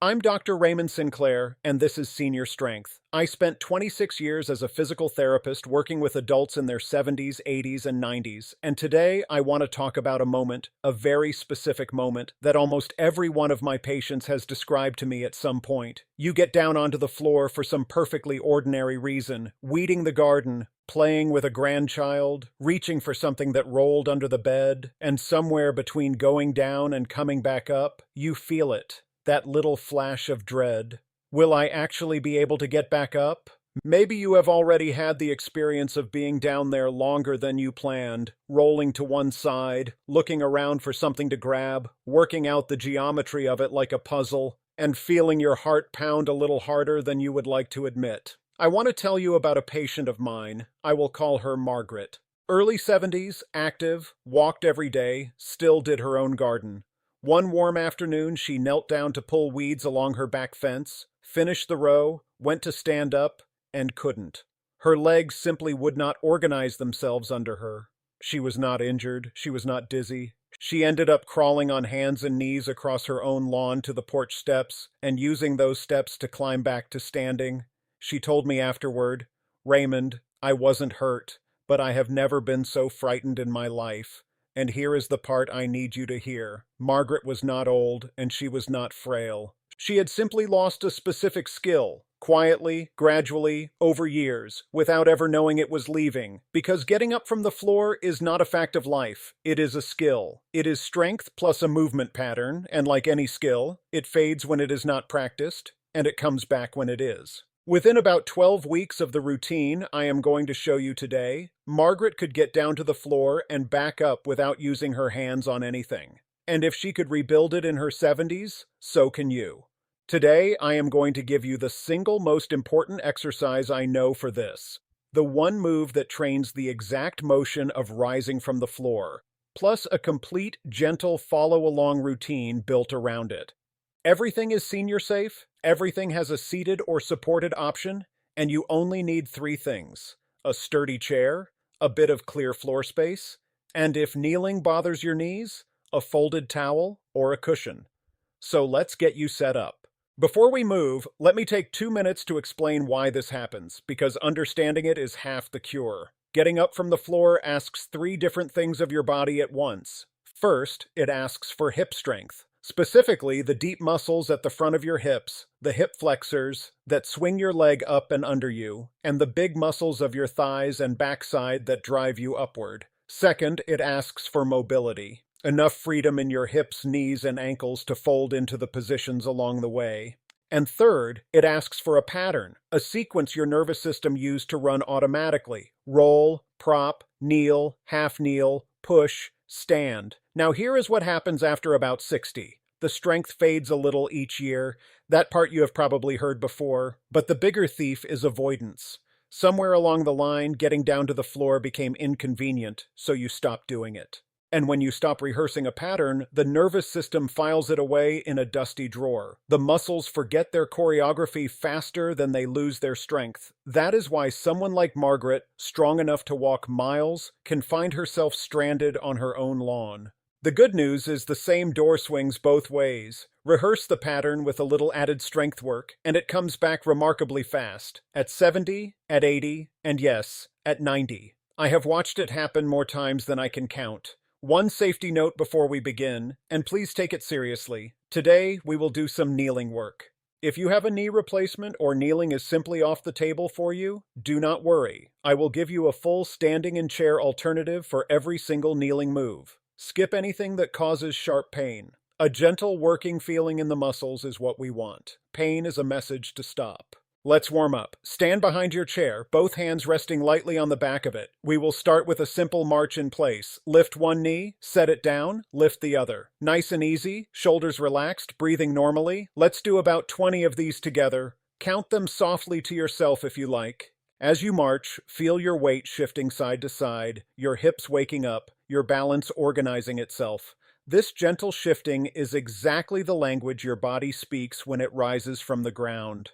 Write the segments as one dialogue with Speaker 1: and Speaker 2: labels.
Speaker 1: I'm Dr. Raymond Sinclair, and this is Senior Strength. I spent 26 years as a physical therapist working with adults in their 70s, 80s, and 90s, and today I want to talk about a moment, a very specific moment, that almost every one of my patients has described to me at some point. You get down onto the floor for some perfectly ordinary reason, weeding the garden, playing with a grandchild, reaching for something that rolled under the bed, and somewhere between going down and coming back up, you feel it. That little flash of dread. Will I actually be able to get back up? Maybe you have already had the experience of being down there longer than you planned, rolling to one side, looking around for something to grab, working out the geometry of it like a puzzle, and feeling your heart pound a little harder than you would like to admit. I want to tell you about a patient of mine. I will call her Margaret. Early 70s, active, walked every day, still did her own garden. One warm afternoon, she knelt down to pull weeds along her back fence, finished the row, went to stand up, and couldn't. Her legs simply would not organize themselves under her. She was not injured, she was not dizzy. She ended up crawling on hands and knees across her own lawn to the porch steps, and using those steps to climb back to standing. She told me afterward, "Raymond, I wasn't hurt, but I have never been so frightened in my life. And here is the part I need you to hear. Margaret was not old, and she was not frail. She had simply lost a specific skill, quietly, gradually, over years, without ever knowing it was leaving. Because getting up from the floor is not a fact of life. It is a skill. It is strength plus a movement pattern, and like any skill, it fades when it is not practiced, and it comes back when it is. Within about 12 weeks of the routine I am going to show you today, Margaret could get down to the floor and back up without using her hands on anything. And if she could rebuild it in her 70s, so can you. Today I am going to give you the single most important exercise I know for this. The one move that trains the exact motion of rising from the floor, plus a complete, gentle follow-along routine built around it. Everything is senior safe, everything has a seated or supported option, and you only need three things: a sturdy chair, a bit of clear floor space, and if kneeling bothers your knees, a folded towel or a cushion. So let's get you set up. Before we move, let me take 2 minutes to explain why this happens, because understanding it is half the cure. Getting up from the floor asks three different things of your body at once. First, it asks for hip strength. Specifically, the deep muscles at the front of your hips, the hip flexors that swing your leg up and under you, and the big muscles of your thighs and backside that drive you upward. Second, it asks for mobility. Enough freedom in your hips, knees, and ankles to fold into the positions along the way. And third, it asks for a pattern, a sequence your nervous system used to run automatically. Roll, prop, kneel, half kneel, push, stand. Now here is what happens after about 60. The strength fades a little each year. That part you have probably heard before. But the bigger thief is avoidance. Somewhere along the line, getting down to the floor became inconvenient, so you stopped doing it. And when you stop rehearsing a pattern, the nervous system files it away in a dusty drawer. The muscles forget their choreography faster than they lose their strength. That is why someone like Margaret, strong enough to walk miles, can find herself stranded on her own lawn. The good news is the same door swings both ways. Rehearse the pattern with a little added strength work, and it comes back remarkably fast. At 70, at 80, and yes, at 90. I have watched it happen more times than I can count. One safety note before we begin, and please take it seriously. Today, we will do some kneeling work. If you have a knee replacement or kneeling is simply off the table for you, do not worry. I will give you a full standing and chair alternative for every single kneeling move. Skip anything that causes sharp pain. A gentle working feeling in the muscles is what we want. Pain is a message to stop. Let's warm up. Stand behind your chair, both hands resting lightly on the back of it. We will start with a simple march in place. Lift one knee, set it down, lift the other. Nice and easy, shoulders relaxed, breathing normally. Let's do about 20 of these together. Count them softly to yourself if you like. As you march, feel your weight shifting side to side, your hips waking up, your balance organizing itself. This gentle shifting is exactly the language your body speaks when it rises from the ground.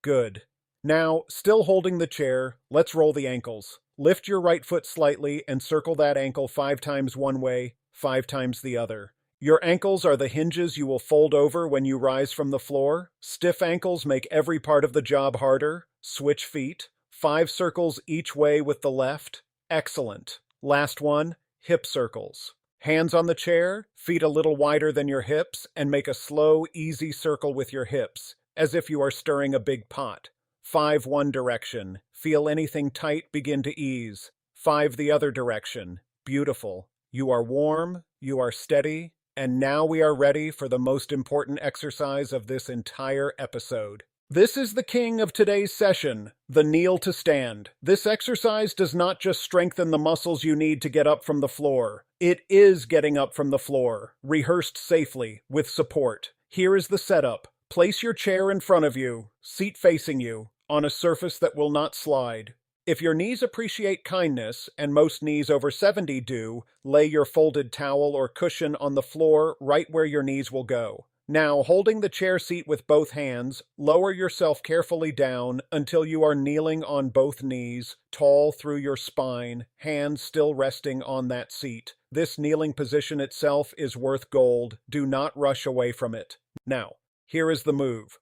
Speaker 1: Good. Now, still holding the chair, let's roll the ankles. Lift your right foot slightly and circle that ankle 5 times one way, 5 times the other. Your ankles are the hinges you will fold over when you rise from the floor. Stiff ankles make every part of the job harder. Switch feet. 5 circles each way with the left. Excellent. Last one, hip circles. Hands on the chair, feet a little wider than your hips, and make a slow, easy circle with your hips, as if you are stirring a big pot. 5 one direction. Feel anything tight begin to ease. 5 the other direction. Beautiful. You are warm, you are steady, and now we are ready for the most important exercise of this entire episode. This is the king of today's session, the kneel to stand. This exercise does not just strengthen the muscles you need to get up from the floor. It is getting up from the floor, rehearsed safely, with support. Here is the setup. Place your chair in front of you, seat facing you, on a surface that will not slide. If your knees appreciate kindness, and most knees over 70 do, lay your folded towel or cushion on the floor right where your knees will go. Now, holding the chair seat with both hands, lower yourself carefully down until you are kneeling on both knees, tall through your spine, hands still resting on that seat. This kneeling position itself is worth gold. Do not rush away from it. Now, here is the move.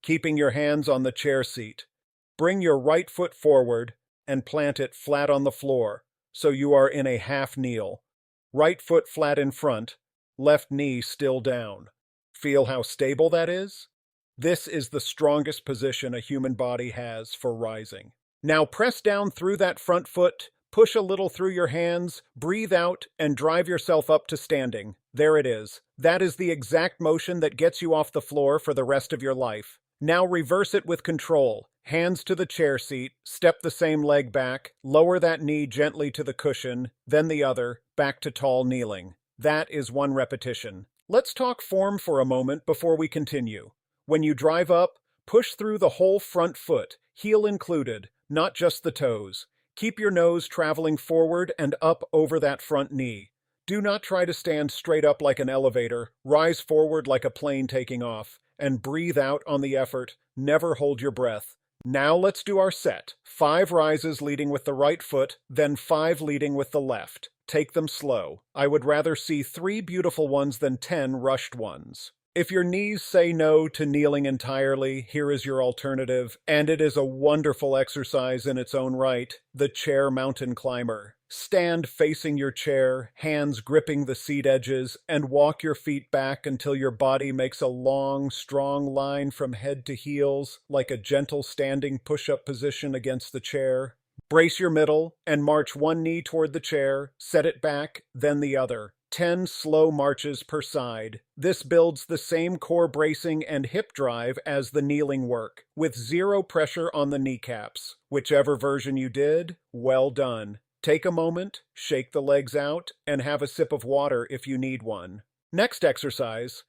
Speaker 1: Keeping your hands on the chair seat. Bring your right foot forward and plant it flat on the floor, so you are in a half kneel. Right foot flat in front, left knee still down. Feel how stable that is? This is the strongest position a human body has for rising. Now press down through that front foot, push a little through your hands, breathe out, and drive yourself up to standing. There it is. That is the exact motion that gets you off the floor for the rest of your life. Now reverse it with control. Hands to the chair seat, step the same leg back, lower that knee gently to the cushion, then the other, back to tall kneeling. That is 1 repetition. Let's talk form for a moment before we continue. When you drive up, push through the whole front foot, heel included, not just the toes. Keep your nose traveling forward and up over that front knee. Do not try to stand straight up like an elevator, rise forward like a plane taking off, and breathe out on the effort. Never hold your breath. Now let's do our set. 5 rises leading with the right foot, then 5 leading with the left. Take them slow. I would rather see 3 beautiful ones than 10 rushed ones. If your knees say no to kneeling entirely, here is your alternative, and it is a wonderful exercise in its own right, the chair mountain climber. Stand facing your chair, hands gripping the seat edges, and walk your feet back until your body makes a long, strong line from head to heels, like a gentle standing push-up position against the chair. Brace your middle, and march 1 knee toward the chair, set it back, then the other. 10 slow marches per side. This builds the same core bracing and hip drive as the kneeling work, with 0 pressure on the kneecaps. Whichever version you did, well done. Take a moment, shake the legs out, and have a sip of water if you need one. Next exercise,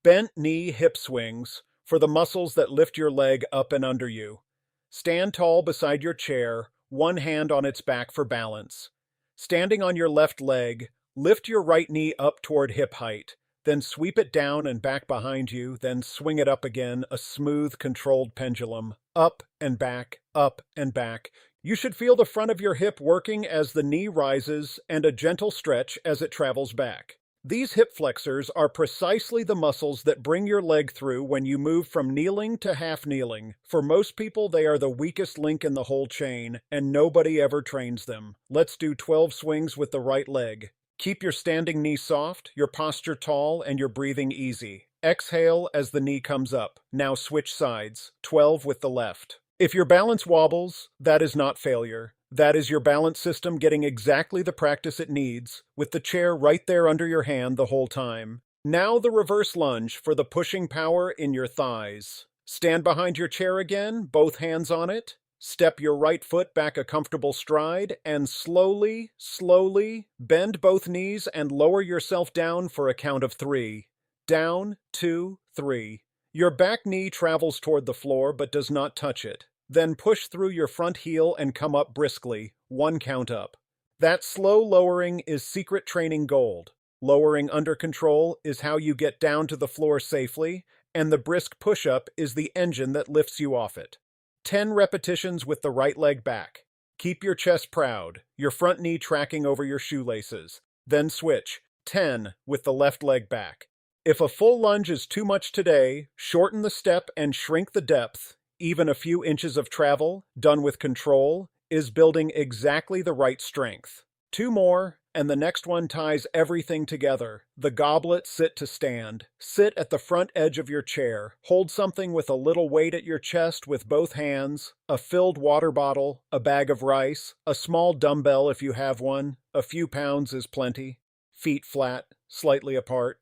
Speaker 1: bent knee hip swings for the muscles that lift your leg up and under you. Stand tall beside your chair, 1 hand on its back for balance. Standing on your left leg, lift your right knee up toward hip height, then sweep it down and back behind you, then swing it up again, a smooth, controlled pendulum. Up and back, up and back. You should feel the front of your hip working as the knee rises and a gentle stretch as it travels back. These hip flexors are precisely the muscles that bring your leg through when you move from kneeling to half kneeling. For most people, they are the weakest link in the whole chain, and nobody ever trains them. Let's do 12 swings with the right leg. Keep your standing knee soft, your posture tall, and your breathing easy. Exhale as the knee comes up. Now switch sides. 12 with the left. If your balance wobbles, that is not failure. That is your balance system getting exactly the practice it needs, with the chair right there under your hand the whole time. Now the reverse lunge for the pushing power in your thighs. Stand behind your chair again, both hands on it. Step your right foot back a comfortable stride, and slowly, slowly bend both knees and lower yourself down for a count of 3. Down, 2, 3. Your back knee travels toward the floor but does not touch it. Then push through your front heel and come up briskly, 1 count up. That slow lowering is secret training gold. Lowering under control is how you get down to the floor safely, and the brisk push-up is the engine that lifts you off it. 10 repetitions with the right leg back. Keep your chest proud, your front knee tracking over your shoelaces. Then switch. 10 with the left leg back. If a full lunge is too much today, shorten the step and shrink the depth. Even a few inches of travel, done with control, is building exactly the right strength. Two more, and the next one ties everything together. The goblet sit to stand. Sit at the front edge of your chair. Hold something with a little weight at your chest with both hands, a filled water bottle, a bag of rice, a small dumbbell if you have one. A few pounds is plenty. Feet flat, slightly apart.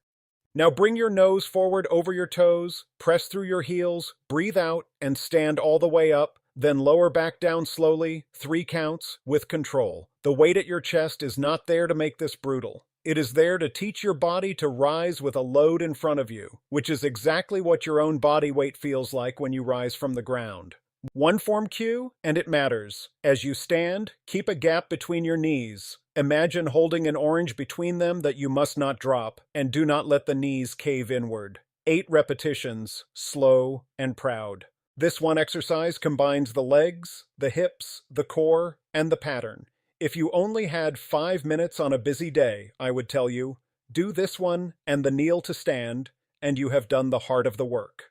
Speaker 1: Now bring your nose forward over your toes, press through your heels, breathe out, and stand all the way up, then lower back down slowly, 3 counts, with control. The weight at your chest is not there to make this brutal. It is there to teach your body to rise with a load in front of you, which is exactly what your own body weight feels like when you rise from the ground. One form cue, and it matters. As you stand, keep a gap between your knees. Imagine holding an orange between them that you must not drop, and do not let the knees cave inward. 8 repetitions, slow and proud. This one exercise combines the legs, the hips, the core, and the pattern. If you only had 5 minutes on a busy day, I would tell you, do this one and the kneel to stand, and you have done the heart of the work.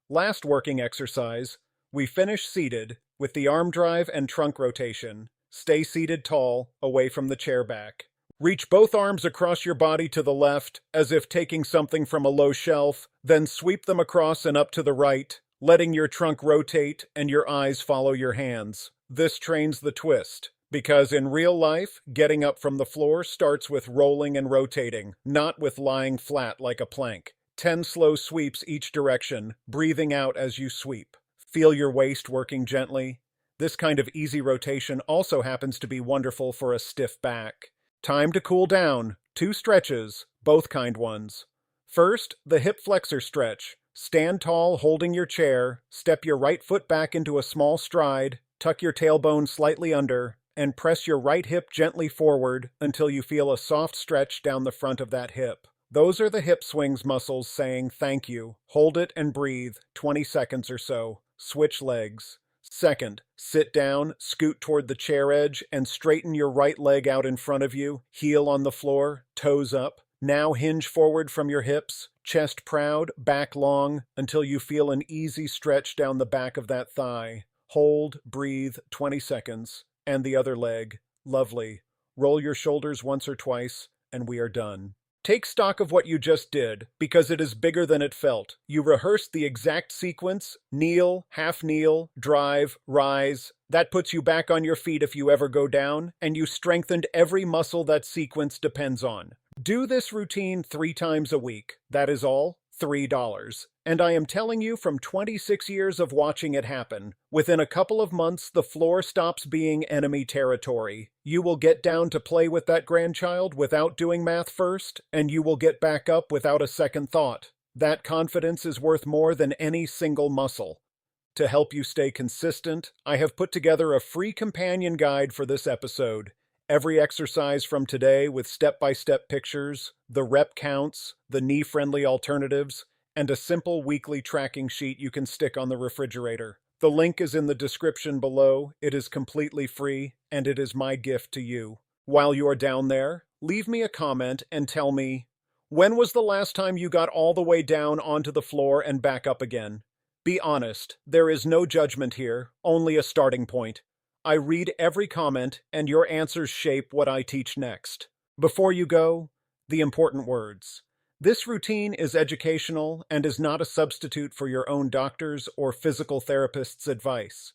Speaker 1: Last working exercise, we finish seated with the arm drive and trunk rotation. Stay seated tall, away from the chair back. Reach both arms across your body to the left, as if taking something from a low shelf, then sweep them across and up to the right, letting your trunk rotate and your eyes follow your hands. This trains the twist, because in real life, getting up from the floor starts with rolling and rotating, not with lying flat like a plank. 10 slow sweeps each direction, breathing out as you sweep. Feel your waist working gently. This kind of easy rotation also happens to be wonderful for a stiff back. Time to cool down. 2 stretches, both kind ones. First, the hip flexor stretch. Stand tall holding your chair, step your right foot back into a small stride, tuck your tailbone slightly under, and press your right hip gently forward until you feel a soft stretch down the front of that hip. Those are the hip swings muscles saying thank you. Hold it and breathe, 20 seconds or so. Switch legs. Second, sit down, scoot toward the chair edge, and straighten your right leg out in front of you, heel on the floor, toes up. Now hinge forward from your hips, chest proud, back long, until you feel an easy stretch down the back of that thigh. Hold, breathe, 20 seconds. And the other leg. Lovely. Roll your shoulders once or twice, and we are done. Take stock of what you just did, because it is bigger than it felt. You rehearsed the exact sequence, kneel, half kneel, drive, rise. That puts you back on your feet if you ever go down, and you strengthened every muscle that sequence depends on. Do this routine 3 times a week. That is all, $3. And I am telling you from 26 years of watching it happen, within a couple of months the floor stops being enemy territory. You will get down to play with that grandchild without doing math first, and you will get back up without a second thought. That confidence is worth more than any single muscle. To help you stay consistent, I have put together a free companion guide for this episode. Every exercise from today with step-by-step pictures, the rep counts, the knee-friendly alternatives, and a simple weekly tracking sheet you can stick on the refrigerator. The link is in the description below. It is completely free, and it is my gift to you. While you are down there, leave me a comment and tell me, when was the last time you got all the way down onto the floor and back up again? Be honest, there is no judgment here, only a starting point. I read every comment, and your answers shape what I teach next. Before you go, the important words. This routine is educational and is not a substitute for your own doctor's or physical therapist's advice.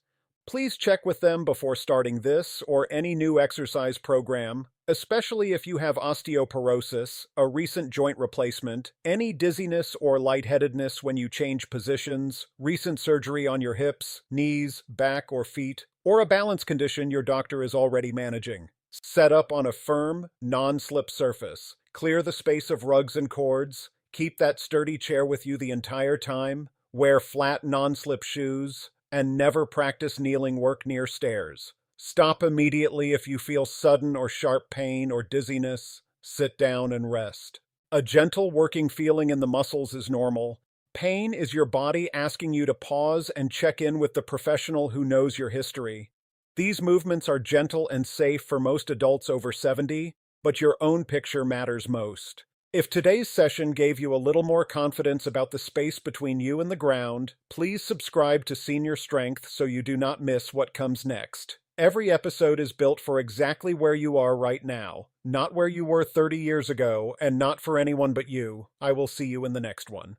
Speaker 1: Please check with them before starting this or any new exercise program, especially if you have osteoporosis, a recent joint replacement, any dizziness or lightheadedness when you change positions, recent surgery on your hips, knees, back, or feet, or a balance condition your doctor is already managing. Set up on a firm, non-slip surface. Clear the space of rugs and cords. Keep that sturdy chair with you the entire time. Wear flat, non-slip shoes. And never practice kneeling work near stairs. Stop immediately if you feel sudden or sharp pain or dizziness. Sit down and rest. A gentle working feeling in the muscles is normal. Pain is your body asking you to pause and check in with the professional who knows your history. These movements are gentle and safe for most adults over 70, but your own picture matters most. If today's session gave you a little more confidence about the space between you and the ground, please subscribe to Senior Strength so you do not miss what comes next. Every episode is built for exactly where you are right now, not where you were 30 years ago, and not for anyone but you. I will see you in the next one.